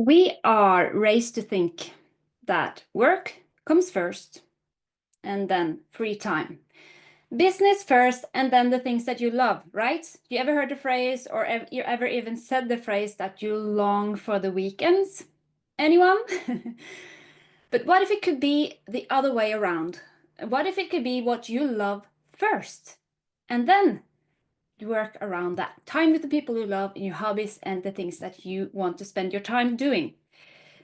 We are raised to think that work comes first and then free time. Business first and then the things that you love, right? You ever heard the phrase or you ever even said the phrase that you long for the weekends? Anyone? But what if it could be the other way around? What if it could be what you love first and then work around that? Time with the people you love and your hobbies and the things that you want to spend your time doing.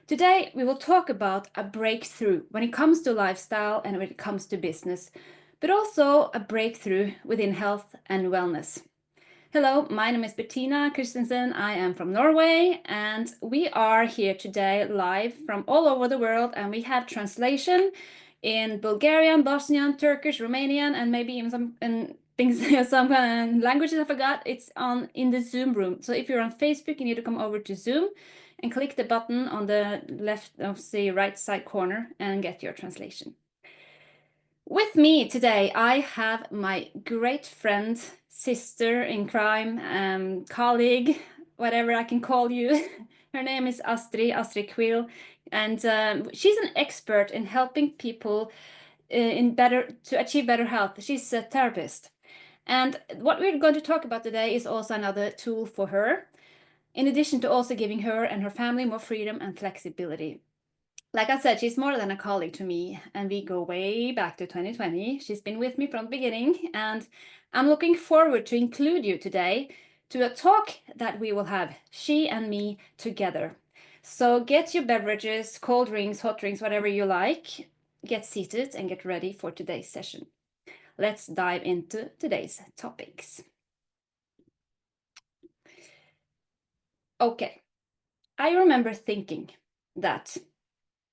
Today, we will talk about a breakthrough when it comes to lifestyle and when it comes to business, but also a breakthrough within health and wellness. Hello, my name is Bettina Christensen. I am from Norway, and we are here today live from all over the world, and we have translation in Bulgarian, Bosnian, Turkish, Romanian, and maybe even some things, some languages I forgot. It's on in the Zoom room. So if you're on Facebook, you need to come over to Zoom and click the button on the left of the right side corner and get your translation. With me today, I have my great friend, sister in crime, colleague, whatever I can call you. Her name is Astrid Quill, and she's an expert in helping people to achieve better health. She's a therapist. And what we're going to talk about today is also another tool for her, in addition to also giving her and her family more freedom and flexibility. Like I said, she's more than a colleague to me, and we go way back to 2020. She's been with me from the beginning, and I'm looking forward to include you today to a talk that we will have, she and me together. So get your beverages, cold drinks, hot drinks, whatever you like. Get seated and get ready for today's session. Let's dive into today's topics. Okay, I remember thinking that,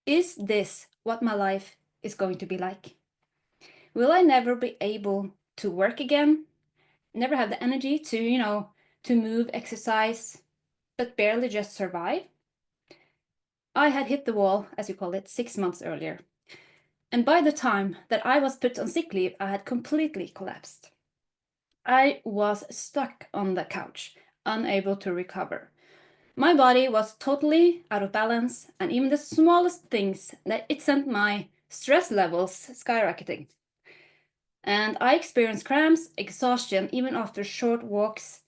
is this what my life is going to be like? Will I never be able to work again? Never have the energy to, to move, exercise, but barely just survive? I had hit the wall, as you call it, 6 months earlier. And by the time that I was put on sick leave, I had completely collapsed. I was stuck on the couch, unable to recover. My body was totally out of balance, and even the smallest things, it sent my stress levels skyrocketing. And I experienced cramps, exhaustion, even after short walks,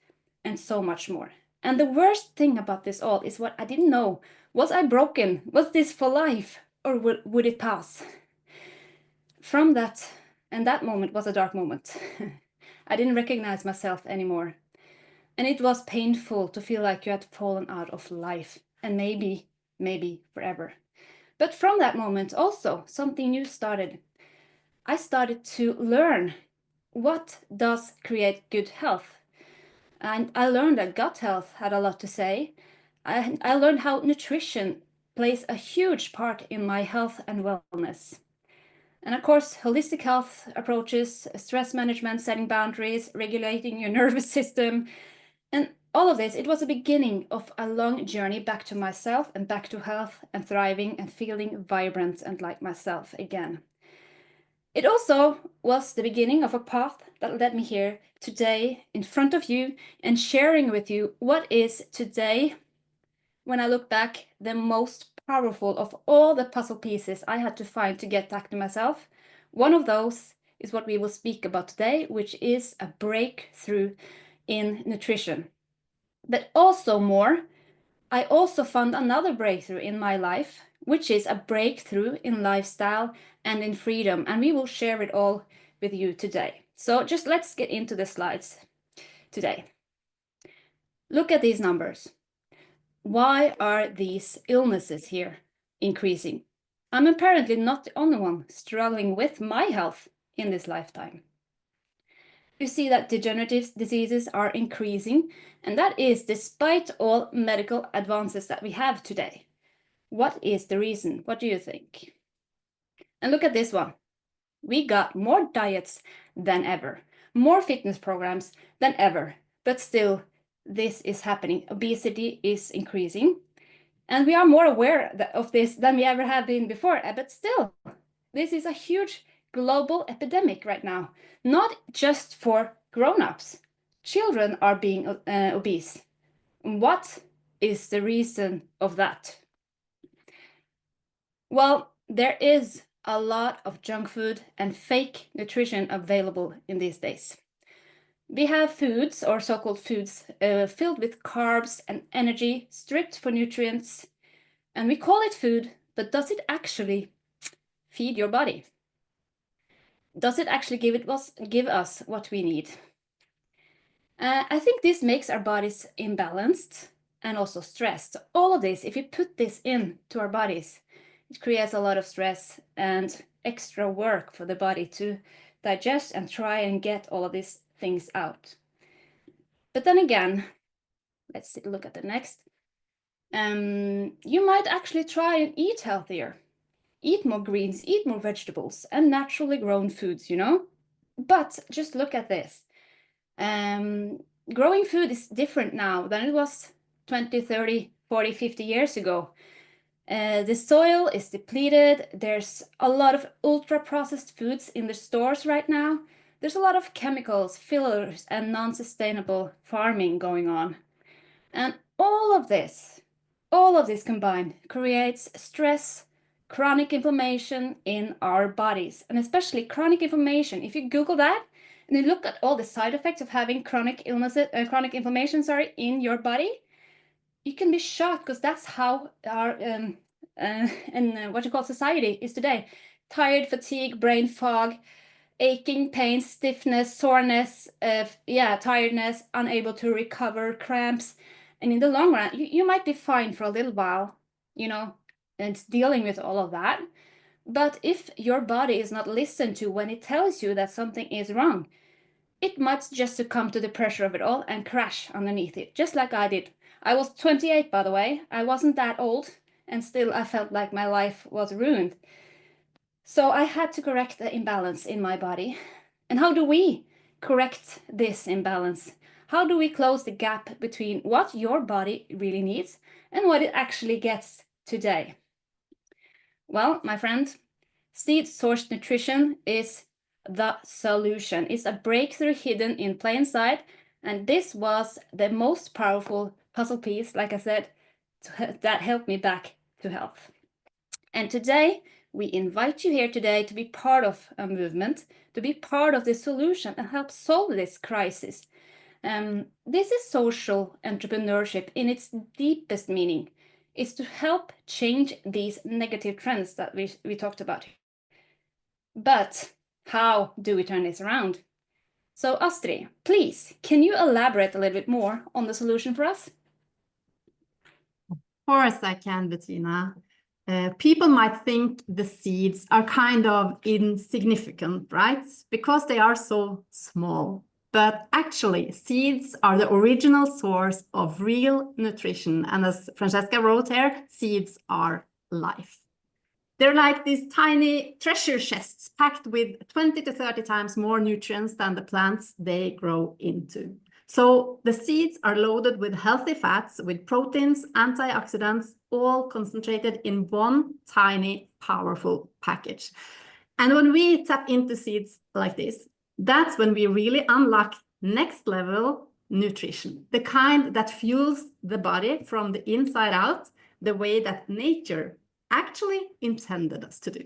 and so much more. And the worst thing about this all is what I didn't know. Was I broken? Was this for life? Or would it pass? From that, and that moment was a dark moment. I didn't recognize myself anymore. And it was painful to feel like you had fallen out of life, and maybe forever. But from that moment also, something new started. I started to learn what does create good health. And I learned that gut health had a lot to say. I learned how nutrition plays a huge part in my health and wellness. And of course, holistic health approaches, stress management, setting boundaries, regulating your nervous system, and all of this, it was the beginning of a long journey back to myself and back to health and thriving and feeling vibrant and like myself again. It also was the beginning of a path that led me here today in front of you and sharing with you what is today, when I look back, the most powerful of all the puzzle pieces I had to find to get back to myself. One of those is what we will speak about today, which is a breakthrough in nutrition. But also more, I also found another breakthrough in my life, which is a breakthrough in lifestyle and in freedom. And we will share it all with you today. So just let's get into the slides today. Look at these numbers. Why are these illnesses here increasing? I'm apparently not the only one struggling with my health in this lifetime. You see that degenerative diseases are increasing, and that is despite all medical advances that we have today. What is the reason? What do you think? And look at this one. We got more diets than ever, more fitness programs than ever, but still this is happening. Obesity is increasing, and we are more aware of this than we ever have been before, but still, this is a huge global epidemic right now, not just for grown-ups. Children are being obese. What is the reason of that? Well, there is a lot of junk food and fake nutrition available in these days. We have foods, or so-called foods, filled with carbs and energy, stripped for nutrients, and we call it food, but does it actually feed your body? Does it actually give us what we need? I think this makes our bodies imbalanced and also stressed. All of this, if you put this into our bodies, it creates a lot of stress and extra work for the body to digest and try and get all of these things out. But then again, let's look at the next. You might actually try and eat healthier. Eat more greens, eat more vegetables and naturally grown foods, you know? But just look at this. Growing food is different now than it was 20, 30, 40, 50 years ago. The soil is depleted. There's a lot of ultra-processed foods in the stores right now. There's a lot of chemicals, fillers, and non-sustainable farming going on. And all of this combined creates stress, chronic inflammation in our bodies, and especially chronic inflammation. If you Google that and you look at all the side effects of having chronic inflammation, in your body, you can be shocked, because that's how our what you call society is today. Tired, fatigue, brain fog, aching, pain, stiffness, soreness, tiredness, unable to recover, cramps. And in the long run, you might be fine for a little while, you know, and dealing with all of that. But if your body is not listened to when it tells you that something is wrong, it might just succumb to the pressure of it all and crash underneath it, just like I did. I was 28, by the way. I wasn't that old, and still I felt like my life was ruined. So I had to correct the imbalance in my body. And how do we correct this imbalance? How do we close the gap between what your body really needs and what it actually gets today? Well, my friend, seed-sourced nutrition is the solution. It's a breakthrough hidden in plain sight. And this was the most powerful puzzle piece, like I said, that helped me back to health. And today, we invite you here today to be part of a movement, to be part of the solution and help solve this crisis. This is social entrepreneurship in its deepest meaning. It's to help change these negative trends that we talked about. But how do we turn this around? So Astrid, please, can you elaborate a little bit more on the solution for us? Of course I can, Bettina. People might think the seeds are kind of insignificant, right? Because they are so small. But actually, seeds are the original source of real nutrition. And as Francesca wrote here, seeds are life. They're like these tiny treasure chests packed with 20 to 30 times more nutrients than the plants they grow into. So the seeds are loaded with healthy fats, with proteins, antioxidants, all concentrated in one tiny, powerful package. And when we tap into seeds like this, that's when we really unlock next level nutrition, the kind that fuels the body from the inside out, the way that nature actually intended us to do.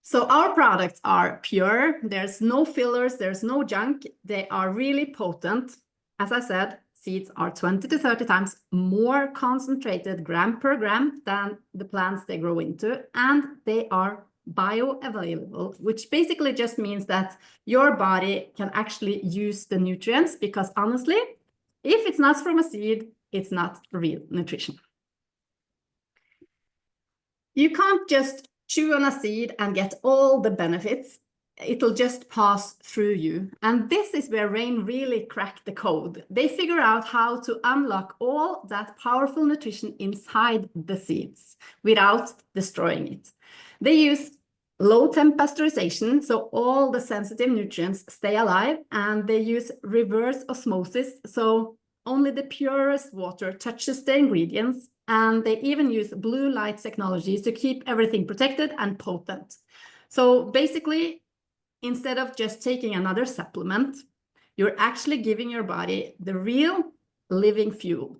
So our products are pure, there's no fillers, there's no junk, they are really potent. As I said, seeds are 20 to 30 times more concentrated gram per gram than the plants they grow into, and they are bioavailable, which basically just means that your body can actually use the nutrients, because honestly, if it's not from a seed, it's not real nutrition. You can't just chew on a seed and get all the benefits. It'll just pass through you. And this is where Rain really cracked the code. They figure out how to unlock all that powerful nutrition inside the seeds without destroying it. They use low temp pasteurization, so all the sensitive nutrients stay alive, and they use reverse osmosis, so only the purest water touches the ingredients, and they even use blue light technologies to keep everything protected and potent. So basically, instead of just taking another supplement, you're actually giving your body the real living fuel.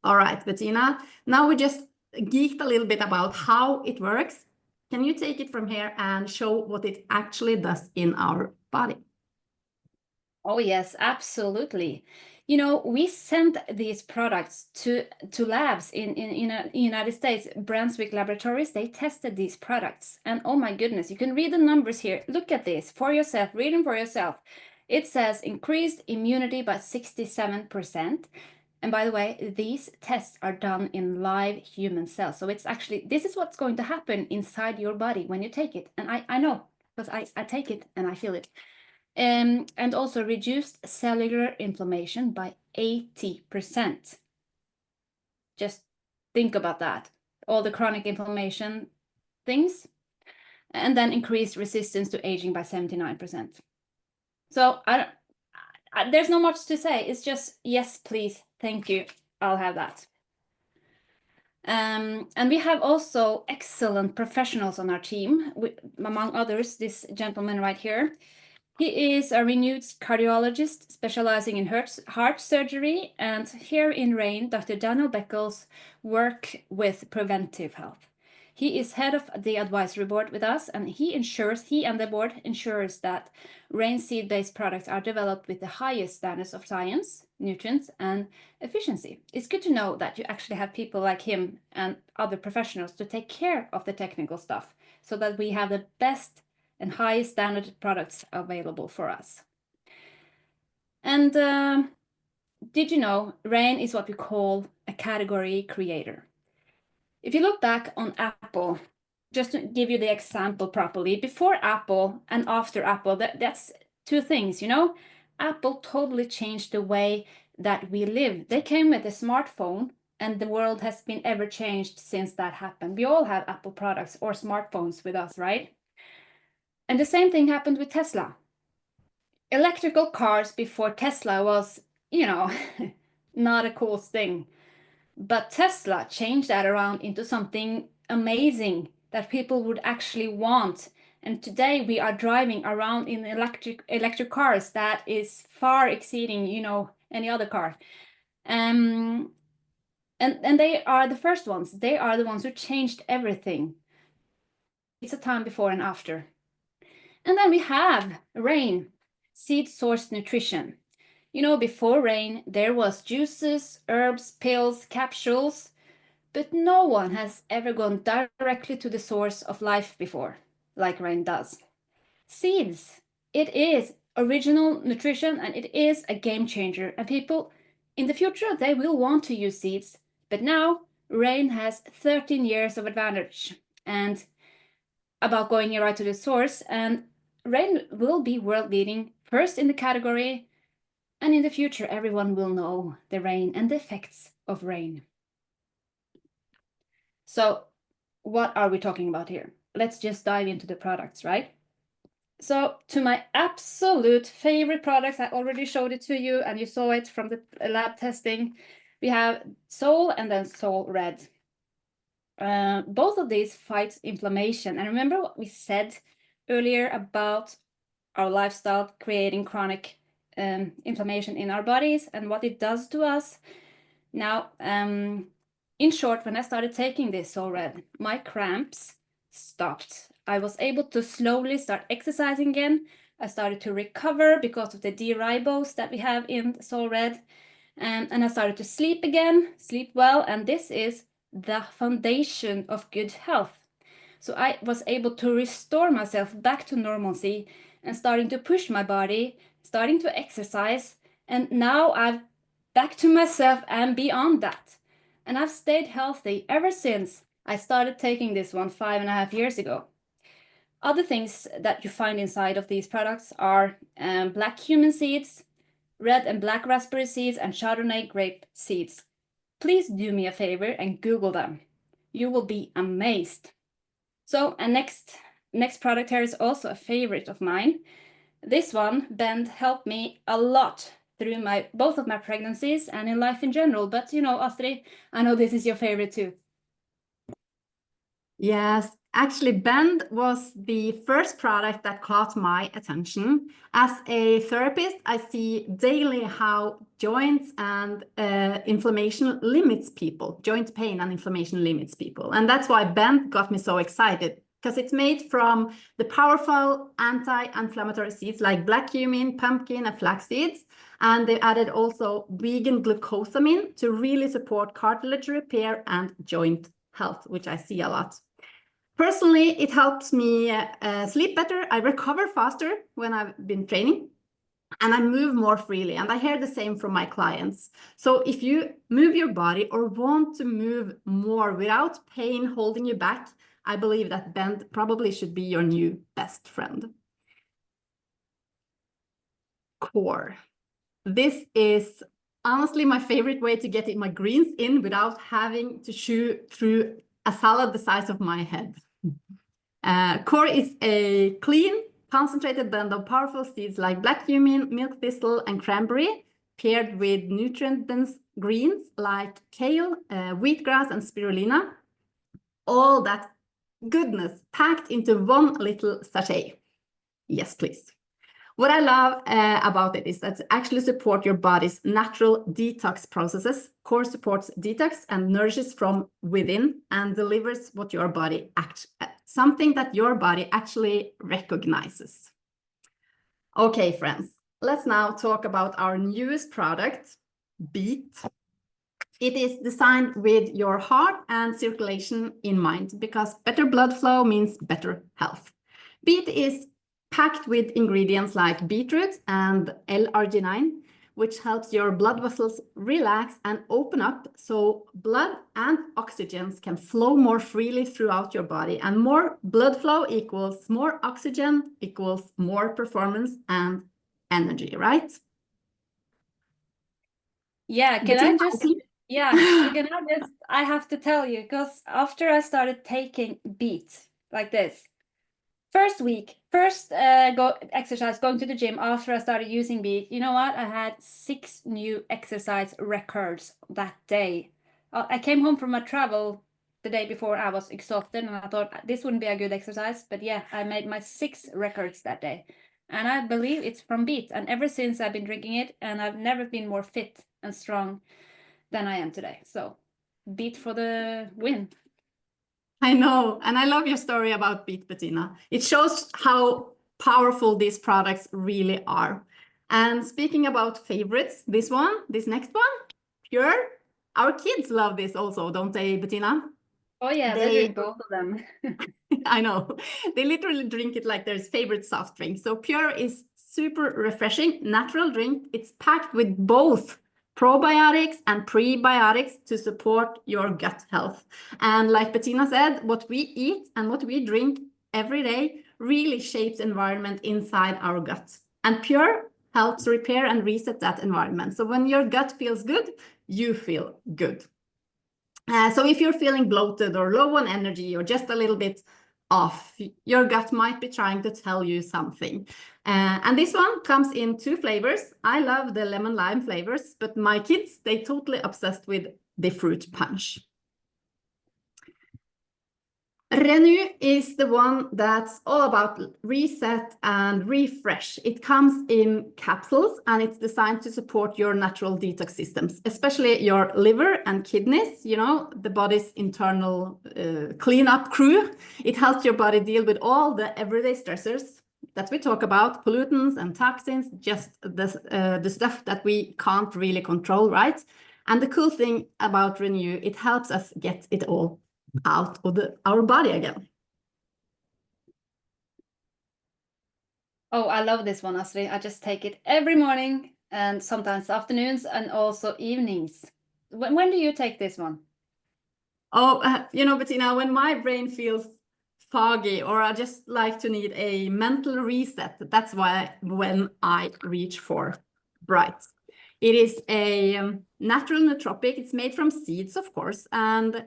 All right, Bettina, now we just geeked a little bit about how it works. Can you take it from here and show what it actually does in our body? Oh, yes, absolutely. You know, we sent these products to labs in United States, Brunswick Laboratories. They tested these products, and oh my goodness, you can read the numbers here. Look at this for yourself, read them for yourself. It says increased immunity by 67%. And by the way, these tests are done in live human cells. So it's actually, this is what's going to happen inside your body when you take it. And I know, because I take it and I feel it. And also reduced cellular inflammation by 80%. Just think about that. All the chronic inflammation things. And then increased resistance to aging by 79%. So there's not much to say. It's just, yes, please, thank you. I'll have that. And we have also excellent professionals on our team, among others, this gentleman right here. He is a renewed cardiologist specializing in heart surgery, and here in RAIN, Dr. Daniel Beckles work with preventive health. He is head of the advisory board with us, and he and the board ensures that RAIN seed-based products are developed with the highest standards of science, nutrients, and efficiency. It's good to know that you actually have people like him and other professionals to take care of the technical stuff so that we have the best and highest standard products available for us. And did you know RAIN is what we call a category creator? If you look back on Apple, just to give you the example properly, before Apple and after Apple, that's two things, you know? Apple totally changed the way that we live. They came with a smartphone, and the world has been ever changed since that happened. We all have Apple products or smartphones with us, right? And the same thing happened with Tesla. Electrical cars before Tesla was, you know, not a cool thing. But Tesla changed that around into something amazing that people would actually want. And today we are driving around in electric cars that is far exceeding, you know, any other car. And they are the first ones. They are the ones who changed everything. It's a time before and after. And then we have RAIN, seed source nutrition. You know, before RAIN, there was juices, herbs, pills, capsules, but no one has ever gone directly to the source of life before, like RAIN does. Seeds, it is original nutrition and it is a game changer. And people in the future, they will want to use seeds. But now RAIN has 13 years of advantage and about going right to the source. And RAIN will be world leading first in the category, and in the future everyone will know the RAIN and the effects of RAIN. So what are we talking about here? Let's just dive into the products, right? So to my absolute favorite products, I already showed it to you and you saw it from the lab testing. We have Soul and then Soul Red. Both of these fight inflammation. And remember what we said earlier about our lifestyle creating chronic inflammation in our bodies and what it does to us. Now, in short, when I started taking this Soul Red, my cramps stopped. I was able to slowly start exercising again. I started to recover because of the D-ribose that we have in Soul Red. And I started to sleep again, sleep well, and this is the foundation of good health. So I was able to restore myself back to normalcy and starting to push my body, starting to exercise, and now I'm back to myself and beyond that. And I've stayed healthy ever since I started taking this one 5.5 years ago. Other things that you find inside of these products are black cumin seeds, red and black raspberry seeds, and Chardonnay grape seeds. Please do me a favor and Google them. You will be amazed. So, and next product here is also a favorite of mine. This one, Bend, helped me a lot through both of my pregnancies and in life in general. But you know, Astrid, I know this is your favorite too. Yes, actually, Bend was the first product that caught my attention. As a therapist, I see daily how joints and inflammation limits people, joint pain and inflammation limits people. And that's why Bend got me so excited, because it's made from the powerful anti-inflammatory seeds like black cumin, pumpkin, and flax seeds. And they added also vegan glucosamine to really support cartilage repair and joint health, which I see a lot. Personally, it helps me sleep better. I recover faster when I've been training, and I move more freely. And I hear the same from my clients. So if you move your body or want to move more without pain holding you back, I believe that Bend probably should be your new best friend. Core. This is honestly my favorite way to get my greens in without having to chew through a salad the size of my head. Core is a clean, concentrated blend of powerful seeds like black cumin, milk thistle, and cranberry, paired with nutrient-dense greens like kale, wheatgrass, and spirulina. All that goodness packed into one little sachet. Yes, please. What I love about it is that it actually supports your body's natural detox processes. Core supports detox and nourishes from within and delivers what your body something that your body actually recognizes. Okay, friends, let's now talk about our newest product, Beet. It is designed with your heart and circulation in mind, because better blood flow means better health. Beet is packed with ingredients like beetroot and L-arginine, which helps your blood vessels relax and open up so blood and oxygen can flow more freely throughout your body. And more blood flow equals more oxygen equals more performance and energy, right? Yeah, can I just, I have to tell you, because after I started taking Beet like this, first exercise, going to the gym after I started using Beet, you know what? I had 6 new exercise records that day. I came home from a travel the day before. I was exhausted and I thought this wouldn't be a good exercise, but yeah, I made my 6 records that day. And I believe it's from Beet. And ever since I've been drinking it, and I've never been more fit and strong than I am today. So Beet for the win. I know, and I love your story about Beet, Bettina. It shows how powerful these products really are. And speaking about favorites, this next one, Pure. Our kids love this also, don't they, Bettina? Oh yeah, they drink both of them. I know. They literally drink it like their favorite soft drink. So Pure is super refreshing, natural drink. It's packed with both probiotics and prebiotics to support your gut health. And like Bettina said, what we eat and what we drink every day really shapes the environment inside our gut. And Pure helps repair and reset that environment. So when your gut feels good, you feel good. So if you're feeling bloated or low on energy or just a little bit off, your gut might be trying to tell you something. And this one comes in 2 flavors. I love the lemon lime flavors, but my kids, they totally obsessed with the fruit punch. Renew is the one that's all about reset and refresh. It comes in capsules and it's designed to support your natural detox systems, especially your liver and kidneys, you know, the body's internal cleanup crew. It helps your body deal with all the everyday stressors that we talk about, pollutants and toxins, just the stuff that we can't really control, right? And the cool thing about Renew, it helps us get it all out of our body again. Oh, I love this one, Astrid. I just take it every morning and sometimes afternoons and also evenings. When do you take this one? Oh, you know, Bettina, when my brain feels foggy or I just like to need a mental reset, that's when I reach for Bright. It is a natural nootropic. It's made from seeds, of course, and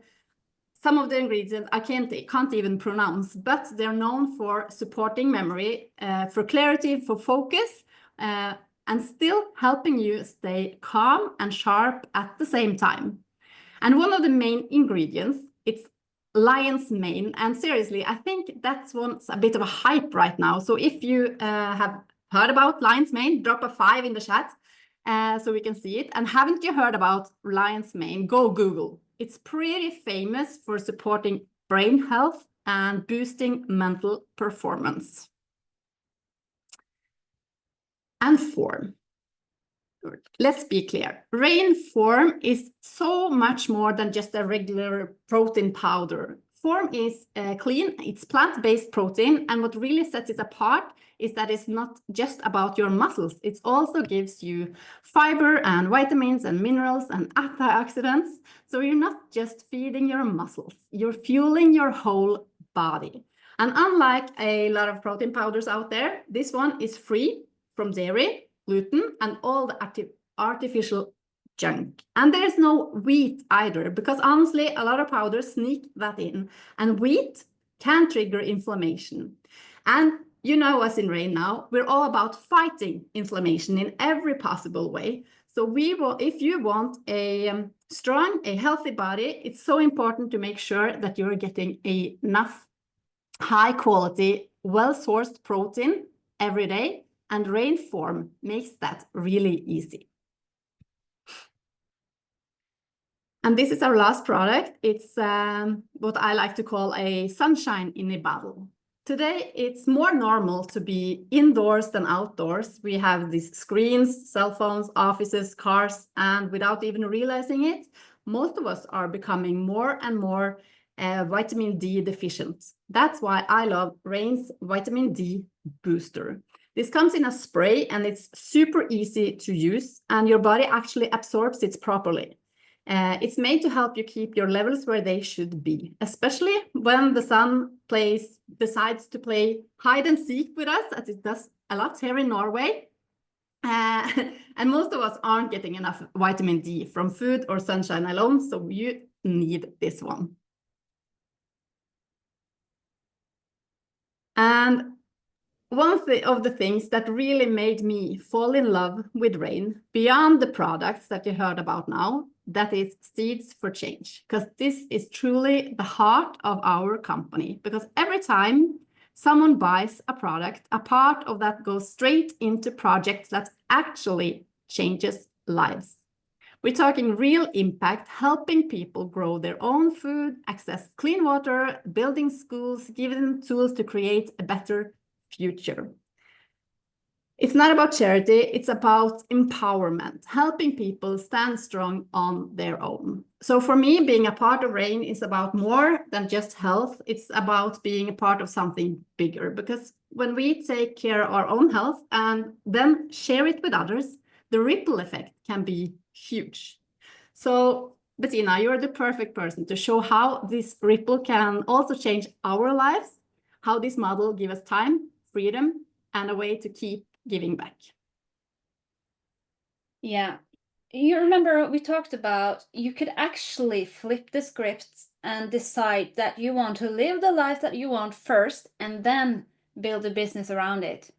some of the ingredients I can't even pronounce, but they're known for supporting memory, for clarity, for focus, and still helping you stay calm and sharp at the same time. And one of the main ingredients, it's lion's mane. And seriously, I think that's a bit of a hype right now. So if you have heard about lion's mane, drop a 5 in the chat so we can see it. And haven't you heard about lion's mane? Go Google. It's pretty famous for supporting brain health and boosting mental performance. And form. Good. Let's be clear. Rain Form is so much more than just a regular protein powder. Form is clean, it's plant-based protein, and what really sets it apart is that it's not just about your muscles. It also gives you fiber and vitamins and minerals and antioxidants. So you're not just feeding your muscles, you're fueling your whole body. And unlike a lot of protein powders out there, this one is free from dairy, gluten, and all the artificial junk. And there's no wheat either, because honestly, a lot of powders sneak that in, and wheat can trigger inflammation. And you know us in Rain now, we're all about fighting inflammation in every possible way. So if you want a strong, a healthy body, it's so important to make sure that you're getting enough high quality, well-sourced protein every day, and Rain Form makes that really easy. And this is our last product. It's what I like to call a sunshine in a bottle. Today, it's more normal to be indoors than outdoors. We have these screens, cell phones, offices, cars, and without even realizing it, most of us are becoming more and more vitamin D deficient. That's why I love Rain's Vitamin D Booster. This comes in a spray and it's super easy to use, and your body actually absorbs it properly. It's made to help you keep your levels where they should be, especially when the sun decides to play hide and seek with us, as it does a lot here in Norway. And most of us aren't getting enough vitamin D from food or sunshine alone, so you need this one. And one of the things that really made me fall in love with Rain, beyond the products that you heard about now, that is Seeds for Change, because this is truly the heart of our company. Because every time someone buys a product, a part of that goes straight into projects that actually changes lives. We're talking real impact, helping people grow their own food, access clean water, building schools, giving them tools to create a better future. It's not about charity, it's about empowerment, helping people stand strong on their own. So for me, being a part of Rain is about more than just health. It's about being a part of something bigger, because when we take care of our own health and then share it with others, the ripple effect can be huge. So Bettina, you're the perfect person to show how this ripple can also change our lives, how this model gives us time, freedom, and a way to keep giving back. Yeah, you remember we talked about you could actually flip the scripts and decide that you want to live the life that you want first and then build a business around it.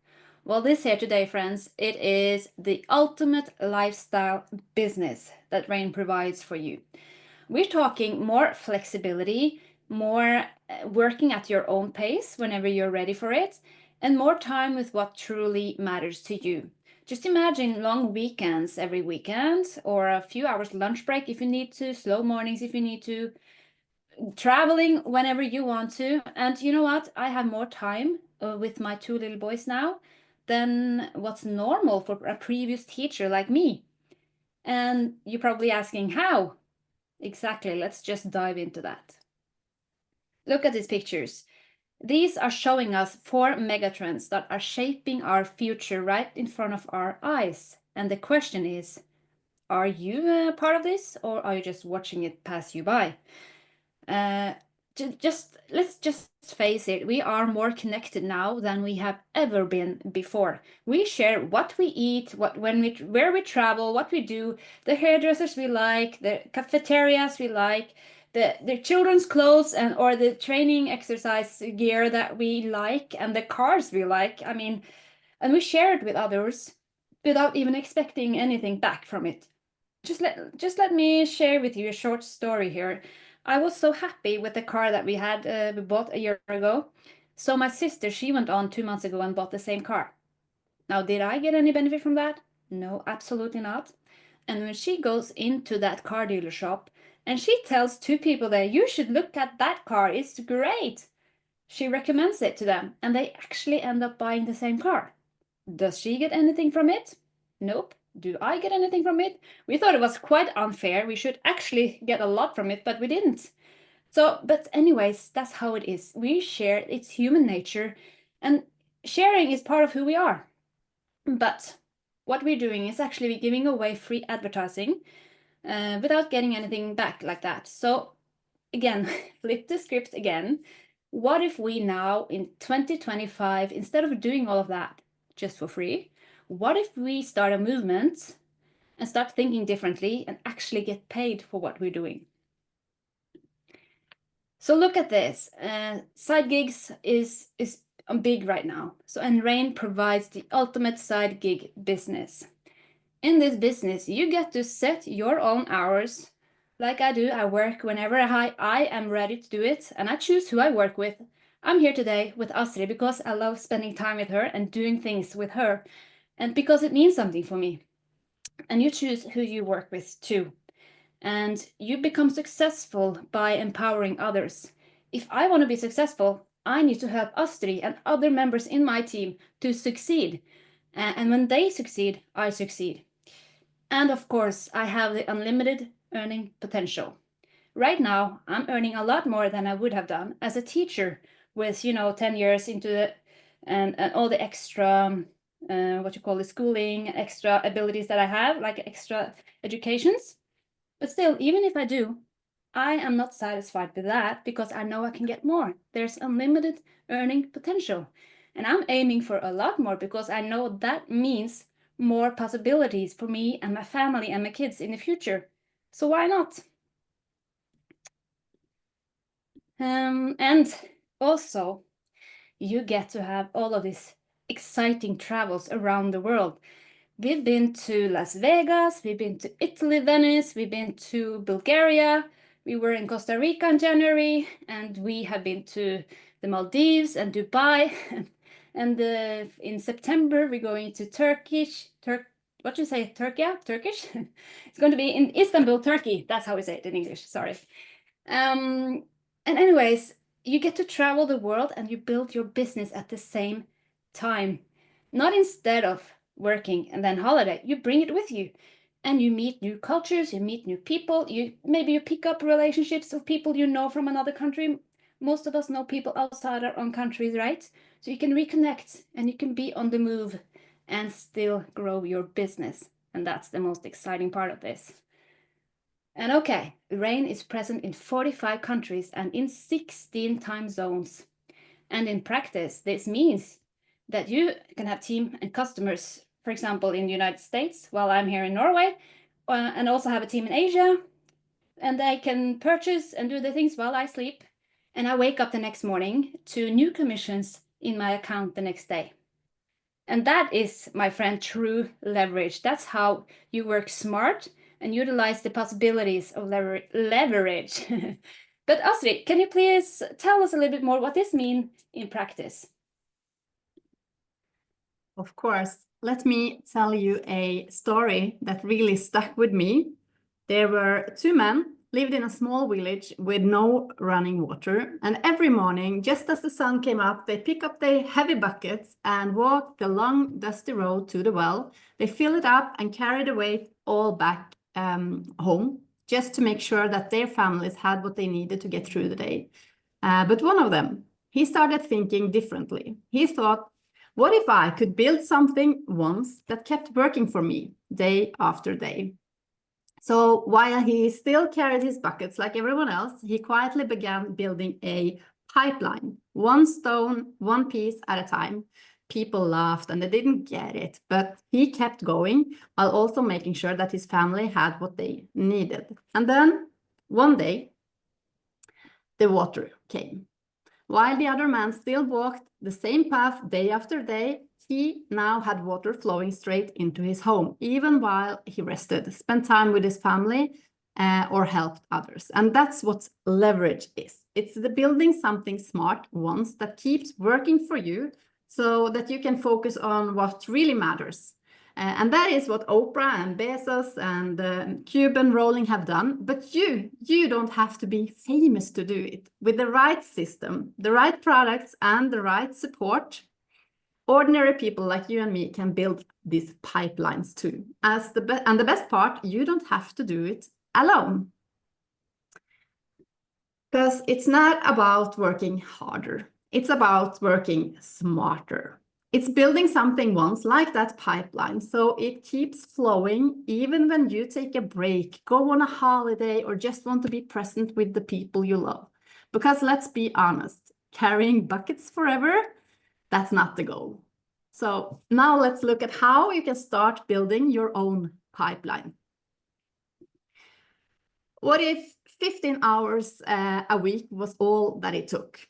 Well, this here today, friends, it is the ultimate lifestyle business that Rain provides for you. We're talking more flexibility, more working at your own pace whenever you're ready for it, and more time with what truly matters to you. Just imagine long weekends every weekend, or a few hours lunch break if you need to, slow mornings if you need to, traveling whenever you want to. And you know what? I have more time with my 2 little boys now than what's normal for a previous teacher like me. And you're probably asking how? Exactly, let's just dive into that. Look at these pictures. These are showing us 4 megatrends that are shaping our future right in front of our eyes. And the question is, are you a part of this, or are you just watching it pass you by? Let's just face it, we are more connected now than we have ever been before. We share what we eat, where we travel, what we do, the hairdressers we like, the cafeterias we like, the children's clothes or the training exercise gear that we like, and the cars we like. I mean, and we share it with others without even expecting anything back from it. Just let me share with you a short story here. I was so happy with the car that we bought a year ago. So my sister, she went on 2 months ago and bought the same car. Now, did I get any benefit from that? No, absolutely not. And when she goes into that car dealer shop and she tells two people there, you should look at that car, it's great. She recommends it to them and they actually end up buying the same car. Does she get anything from it? Nope. Do I get anything from it? We thought it was quite unfair. We should actually get a lot from it, but we didn't. So, but anyways, that's how it is. We share, it's human nature, and sharing is part of who we are. But what we're doing is actually giving away free advertising without getting anything back like that. So again, flip the script again. What if we now in 2025, instead of doing all of that just for free, what if we start a movement and start thinking differently and actually get paid for what we're doing? So look at this. Side gigs is big right now. So, and Rain provides the ultimate side gig business. In this business, you get to set your own hours. Like I do, I work whenever I am ready to do it, and I choose who I work with. I'm here today with Astrid because I love spending time with her and doing things with her, and because it means something for me. And you choose who you work with too. And you become successful by empowering others. If I want to be successful, I need to help Astrid and other members in my team to succeed. And when they succeed, I succeed. And of course, I have the unlimited earning potential. Right now, I'm earning a lot more than I would have done as a teacher with, 10 years into the, and all the extra, schooling, extra abilities that I have, like extra educations. But still, even if I do, I am not satisfied with that because I know I can get more. There's unlimited earning potential. And I'm aiming for a lot more because I know that means more possibilities for me and my family and my kids in the future. So why not? And also, you get to have all of these exciting travels around the world. We've been to Las Vegas, we've been to Italy, Venice, we've been to Bulgaria, we were in Costa Rica in January, and we have been to the Maldives and Dubai. And in September, we're going to Turkish. It's going to be in Istanbul, Turkey. That's how we say it in English, sorry. And anyways, you get to travel the world and you build your business at the same time. Not instead of working and then holiday, you bring it with you and you meet new cultures, you meet new people, maybe you pick up relationships of people you know from another country. Most of us know people outside our own countries, right? So you can reconnect and you can be on the move and still grow your business. And that's the most exciting part of this. And okay, Rain is present in 45 countries and in 16 time zones. And in practice, this means that you can have team and customers, for example, in the United States, while I'm here in Norway, and also have a team in Asia, and they can purchase and do the things while I sleep. And I wake up the next morning to new commissions in my account the next day. And that is, my friend, true leverage. That's how you work smart and utilize the possibilities of leverage. But Astrid, can you please tell us a little bit more what this means in practice? Of course. Let me tell you a story that really stuck with me. There were two men lived in a small village with no running water. And every morning, just as the sun came up, they pick up their heavy buckets and walk the long, dusty road to the well. They fill it up and carry the weight all back home, just to make sure that their families had what they needed to get through the day. But one of them, he started thinking differently. He thought, what if I could build something once that kept working for me day after day? So while he still carried his buckets like everyone else, he quietly began building a pipeline, one stone, one piece at a time. People laughed and they didn't get it, but he kept going while also making sure that his family had what they needed. And then one day, the water came. While the other man still walked the same path day after day, he now had water flowing straight into his home, even while he rested, spent time with his family, or helped others. And that's what leverage is. It's the building something smart once that keeps working for you so that you can focus on what really matters. And that is what Oprah and Bezos and Cuban Rowling have done. But you don't have to be famous to do it. With the right system, the right products, and the right support, ordinary people like you and me can build these pipelines too. And the best part, you don't have to do it alone. Because it's not about working harder. It's about working smarter. It's building something once like that pipeline, so it keeps flowing even when you take a break, go on a holiday, or just want to be present with the people you love. Because let's be honest, carrying buckets forever, that's not the goal. So now let's look at how you can start building your own pipeline. What if 15 hours a week was all that it took?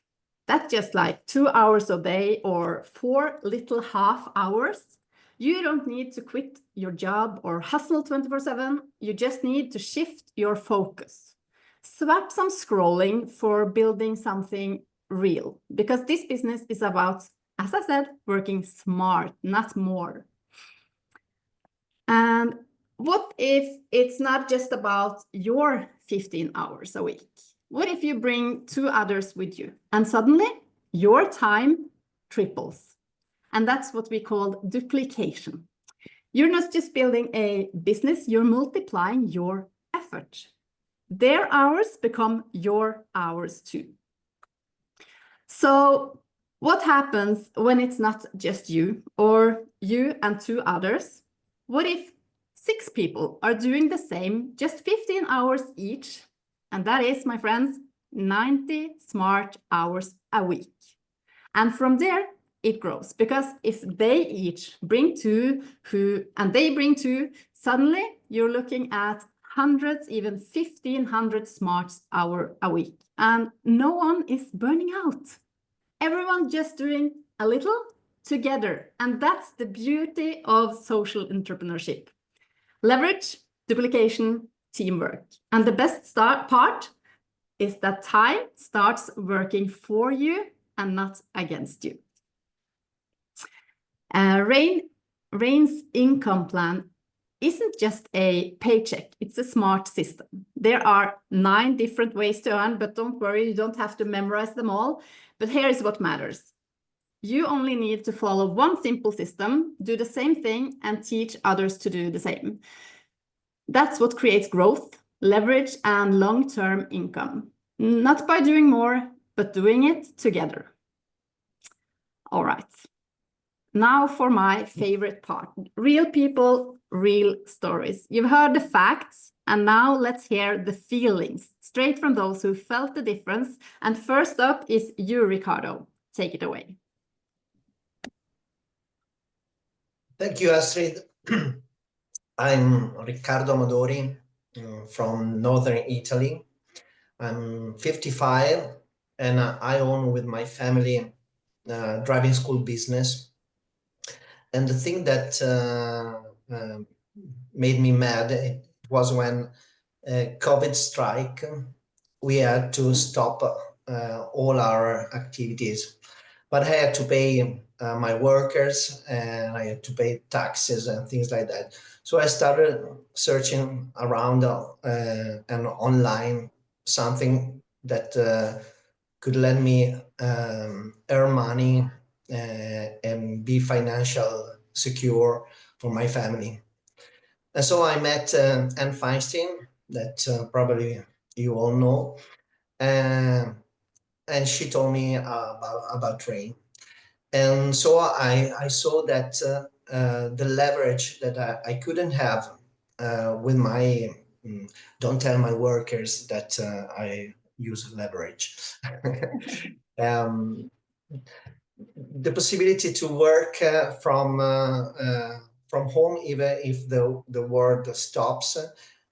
That's just like 2 hours a day or 4 little half hours. You don't need to quit your job or hustle 24/7. You just need to shift your focus. Swap some scrolling for building something real, because this business is about, as I said, working smart, not more. And what if it's not just about your 15 hours a week? What if you bring 2 others with you and suddenly your time triples? And that's what we call duplication. You're not just building a business, you're multiplying your effort. Their hours become your hours too. So what happens when it's not just you or you and 2 others? What if 6 people are doing the same, just 15 hours each? And that is, my friends, 90 smart hours a week. And from there, it grows, because if they each bring 2, and they bring 2, suddenly you're looking at hundreds, even 1,500 smart hours a week. And no one is burning out. Everyone just doing a little together. And that's the beauty of social entrepreneurship. Leverage, duplication, teamwork. And the best part is that time starts working for you and not against you. Rain's income plan isn't just a paycheck, it's a smart system. There are 9 different ways to earn, but don't worry, you don't have to memorize them all. But here is what matters. You only need to follow one simple system, do the same thing, and teach others to do the same. That's what creates growth, leverage, and long-term income. Not by doing more, but doing it together. All right. Now for my favorite part, real people, real stories. You've heard the facts, and now let's hear the feelings, straight from those who felt the difference. And first up is you, Ricardo. Take it away. Thank you, Astrid. I'm Riccardo Amadori from Northern Italy. I'm 55 and I own with my family driving school business. And the thing that made me mad, it was when COVID strike, we had to stop all our activities. But I had to pay my workers and I had to pay taxes and things like that. So I started searching around and online something that could let me earn money and be financial secure for my family. And so I met Anne Feinstein, that probably you all know, and she told me about Rain. And so I saw that the leverage that I couldn't have with my, don't tell my workers that I use leverage. The possibility to work from home, even if the world stops,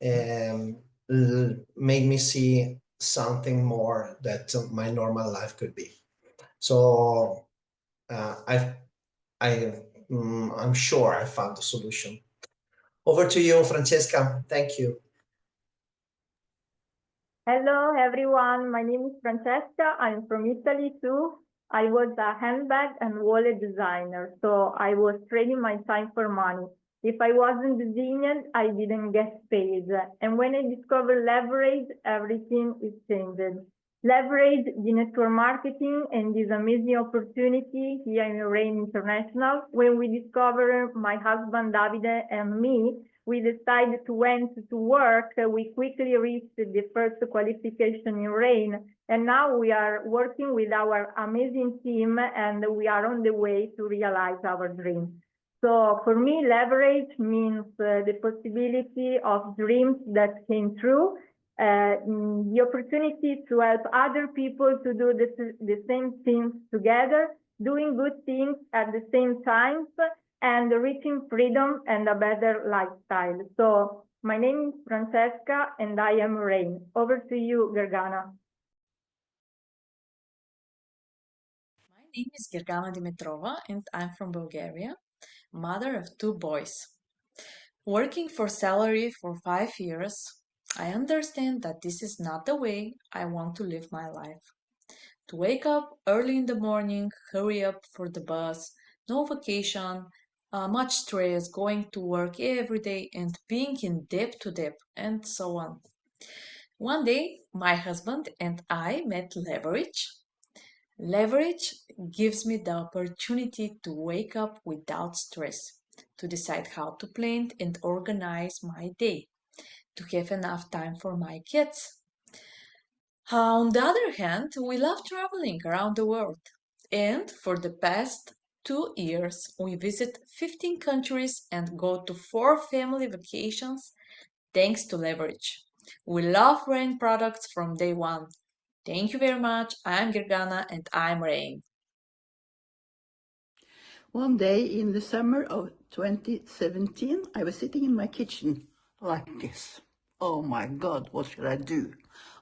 made me see something more that my normal life could be. So I'm sure I found the solution. Over to you, Francesca. Thank you. Hello, everyone. My name is Francesca. I'm from Italy too. I was a handbag and wallet designer, so I was trading my time for money. If I wasn't designing, I didn't get paid. And when I discovered leverage, everything is changed. Leverage the network marketing and this amazing opportunity here in Rain International. When we discovered, my husband Davide and me, we decided to went to work. We quickly reached the first qualification in Rain, and now we are working with our amazing team, and we are on the way to realize our dream. So for me, leverage means the possibility of dreams that came true, the opportunity to help other people to do the same things together, doing good things at the same time, and reaching freedom and a better lifestyle. So my name is Francesca and I am Rain. Over to you, Gergana. My name is Gergana Dimitrova and I'm from Bulgaria, mother of 2 boys. Working for salary for 5 years, I understand that this is not the way I want to live my life. To wake up early in the morning, hurry up for the bus, no vacation, much stress, going to work every day and being in debt to debt, and so on. One day, my husband and I met Leverage. Leverage gives me the opportunity to wake up without stress, to decide how to plan and organize my day, to have enough time for my kids. On the other hand, we love traveling around the world, and for the past 2 years, we visit 15 countries and go to 4 family vacations thanks to Leverage. We love Rain products from day one. Thank you very much. I'm Gergana and I'm Rain. One day in the summer of 2017, I was sitting in my kitchen like this. Oh my God, what should I do?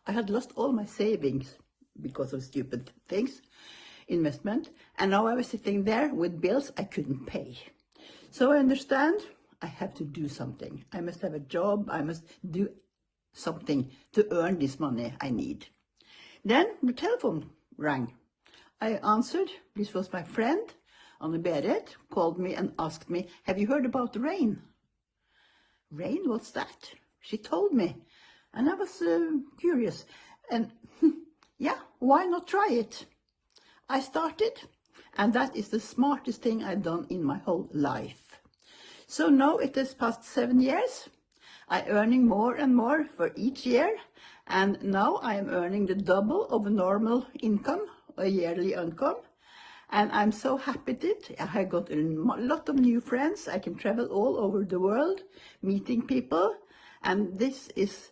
I had lost all my savings because of stupid things, investment, and now I was sitting there with bills I couldn't pay. So I understand I have to do something. I must have a job. I must do something to earn this money I need. Then the telephone rang. I answered. This was my friend, Anne Berit, called me and asked me, have you heard about Rain? Rain, what's that? She told me, and I was curious. And yeah, why not try it? I started, and that is the smartest thing I've done in my whole life. So now it has passed 7 years. I'm earning more and more for each year, and now I am earning the double of a normal income, a yearly income. And I'm so happy that I got a lot of new friends. I can travel all over the world, meeting people, and this is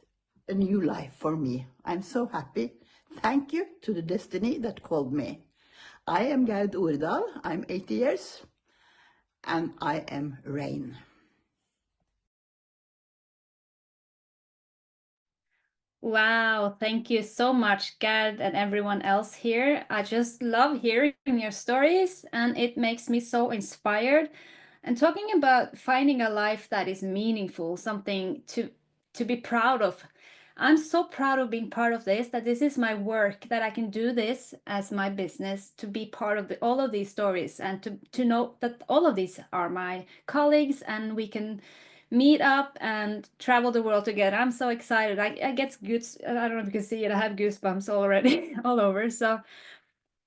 a new life for me. I'm so happy. Thank you to the destiny that called me. I am Gerd Ordal. I'm 80 years, and I am Rain. Wow, thank you so much, Gerd, and everyone else here. I just love hearing your stories, and it makes me so inspired. And talking about finding a life that is meaningful, something to be proud of. I'm so proud of being part of this, that this is my work, that I can do this as my business, to be part of all of these stories, and to know that all of these are my colleagues, and we can meet up and travel the world together. I'm so excited. I get goose. I don't know if you can see it. I have goosebumps already all over. So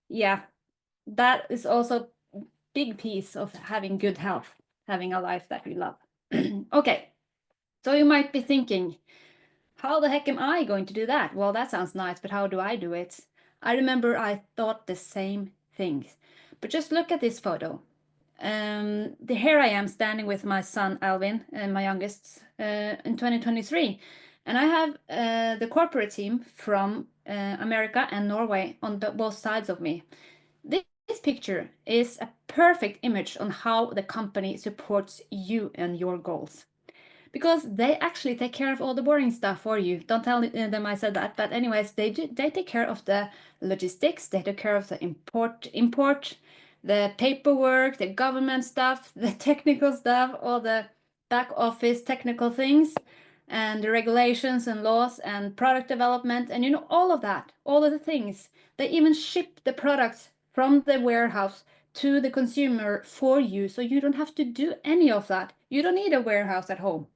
yeah, that is also a big piece of having good health, having a life that we love. Okay, so you might be thinking, how the heck am I going to do that? Well, that sounds nice, but how do I do it? I remember I thought the same things. But just look at this photo. Here I am standing with my son Alvin, my youngest, in 2023, and I have the corporate team from America and Norway on both sides of me. This picture is a perfect image on how the company supports you and your goals, because they actually take care of all the boring stuff for you. Don't tell them I said that, but anyways, they take care of the logistics, they take care of the import, the paperwork, the government stuff, the technical stuff, all the back office technical things. and the regulations and laws and product development and all of that, all of the things. They even ship the products from the warehouse to the consumer for you, so you don't have to do any of that. You don't need a warehouse at home.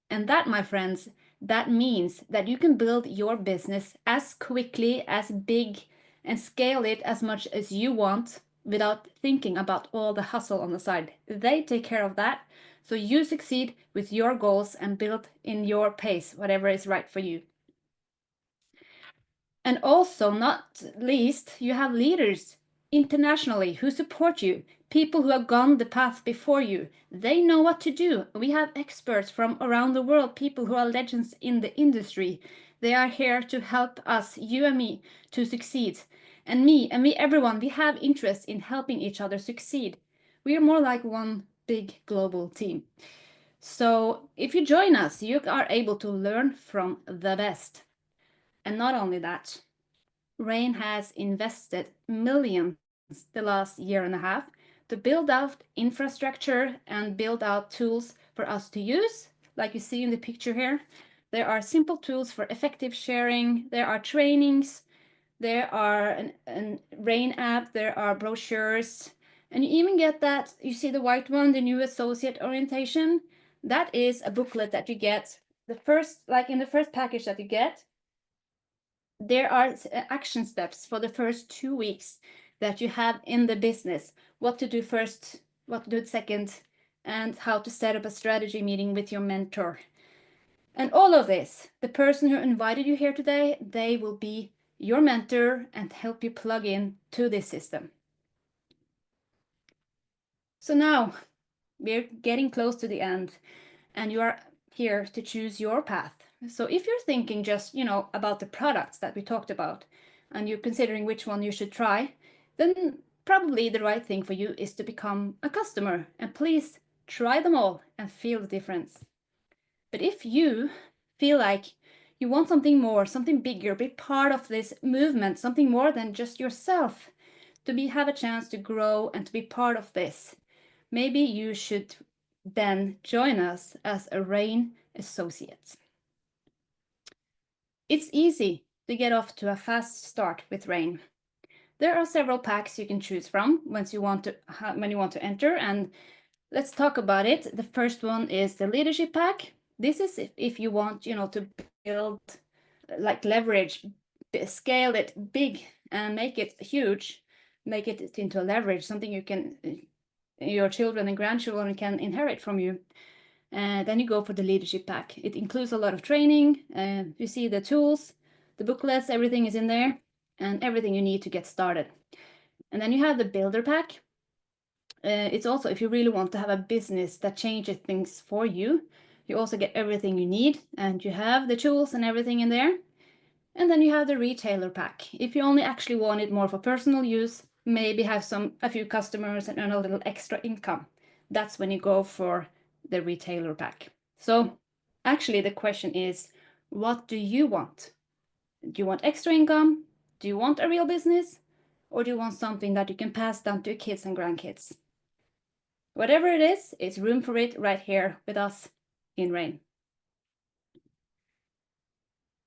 And that, my friends, that means that you can build your business as quickly, as big, and scale it as much as you want without thinking about all the hustle on the side. They take care of that. So you succeed with your goals and build in your pace, whatever is right for you. And also, not least, you have leaders internationally who support you, people who have gone the path before you. They know what to do. We have experts from around the world, people who are legends in the industry. They are here to help us, you and me, to succeed. And me, everyone, we have interest in helping each other succeed. We are more like one big global team. So if you join us, you are able to learn from the best. And not only that, Rain has invested millions the last year and a half to build out infrastructure and build out tools for us to use, like you see in the picture here. There are simple tools for effective sharing, there are trainings, there are an Rain app, there are brochures, and you even get that, you see the white one, the new associate orientation. That is a booklet that you get, the first, like in the first package that you get, there are action steps for the first 2 weeks that you have in the business. What to do first, what to do second, and how to set up a strategy meeting with your mentor. And all of this, the person who invited you here today, they will be your mentor and help you plug in to this system. So now we're getting close to the end, and you are here to choose your path. So if you're thinking just, about the products that we talked about, and you're considering which one you should try, then probably the right thing for you is to become a customer. And please try them all and feel the difference. But if you feel like you want something more, something bigger, be part of this movement, something more than just yourself, to have a chance to grow and to be part of this, maybe you should then join us as a Rain associate. It's easy to get off to a fast start with Rain. There are several packs you can choose from when you want to enter, and let's talk about it. The first one is the leadership pack. This is if you want, to build, like leverage, scale it big and make it huge, make it into a leverage, something your children and grandchildren can inherit from you. Then you go for the leadership pack. It includes a lot of training. You see the tools, the booklets, everything is in there, and everything you need to get started. And then you have the builder pack. It's also if you really want to have a business that changes things for you, you also get everything you need, and you have the tools and everything in there. And then you have the retailer pack. If you only actually want it more for personal use, maybe have a few customers and earn a little extra income, that's when you go for the retailer pack. So actually the question is, what do you want? Do you want extra income? Do you want a real business? Or do you want something that you can pass down to your kids and grandkids? Whatever it is, it's room for it right here with us in Rain.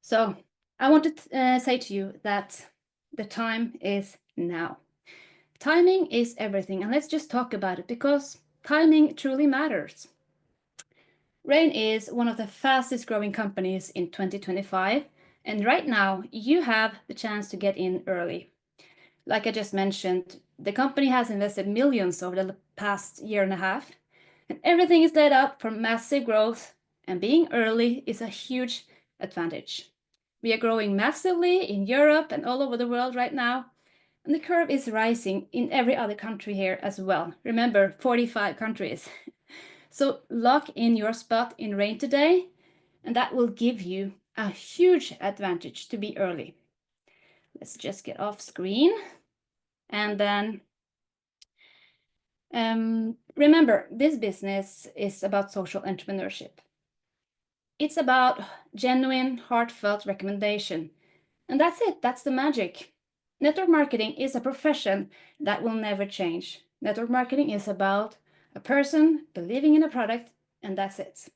So I want to say to you that the time is now. Timing is everything, and let's just talk about it because timing truly matters. Rain is one of the fastest growing companies in 2025, and right now you have the chance to get in early. Like I just mentioned, the company has invested millions over the past year and a half, and everything is set up for massive growth, and being early is a huge advantage. We are growing massively in Europe and all over the world right now, and the curve is rising in every other country here as well. Remember, 45 countries. So lock in your spot in Rain today, and that will give you a huge advantage to be early. Let's just get off screen. And then remember, this business is about social entrepreneurship. It's about genuine, heartfelt recommendation. And that's it, that's the magic. Network marketing is a profession that will never change. Network marketing is about a person believing in a product, and that's it.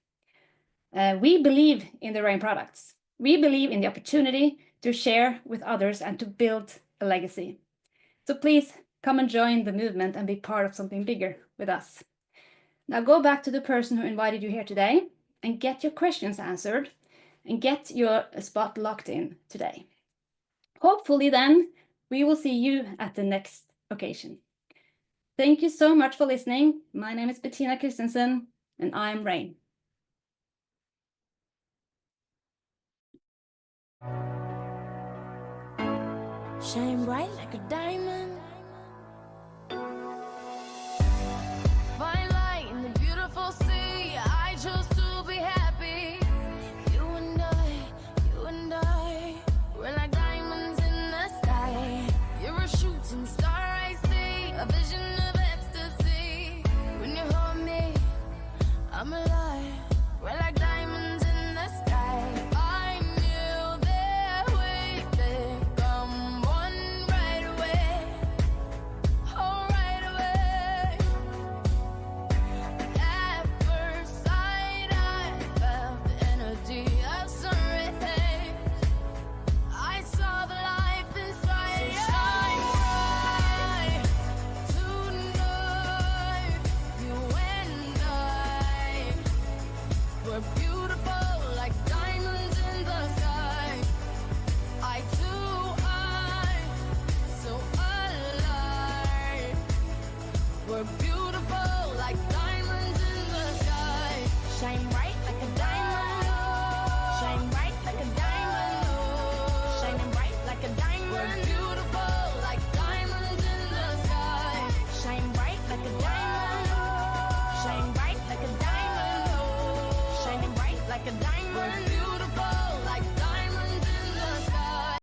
We believe in the Rain products. We believe in the opportunity to share with others and to build a legacy. So please come and join the movement and be part of something bigger with us. Now go back to the person who invited you here today and get your questions answered and get your spot locked in today. Hopefully then we will see you at the next occasion. Thank you so much for listening. My name is Bettina Christensen and I'm Rain. Shine bright like a diamond. Fine light in the beautiful sea. I chose to be happy. You and I, we're like diamonds in the sky. You're a shooting star, I see, a vision of ecstasy. When you hold me, I'm alive. We're like diamonds in the sky. I knew that we'd become one right away. Oh, right away. At first sight, I felt the energy of sun rays. I saw the life inside. So shine bright tonight. You and I, we're beautiful like diamonds in the sky. I so alive. We're beautiful like diamonds in the sky. Shine bright like a diamond. Shine bright like a diamond. Shining bright like a diamond. We're beautiful like diamonds in the sky. Shine bright like a diamond. Shine bright like a diamond. Shining bright like a diamond.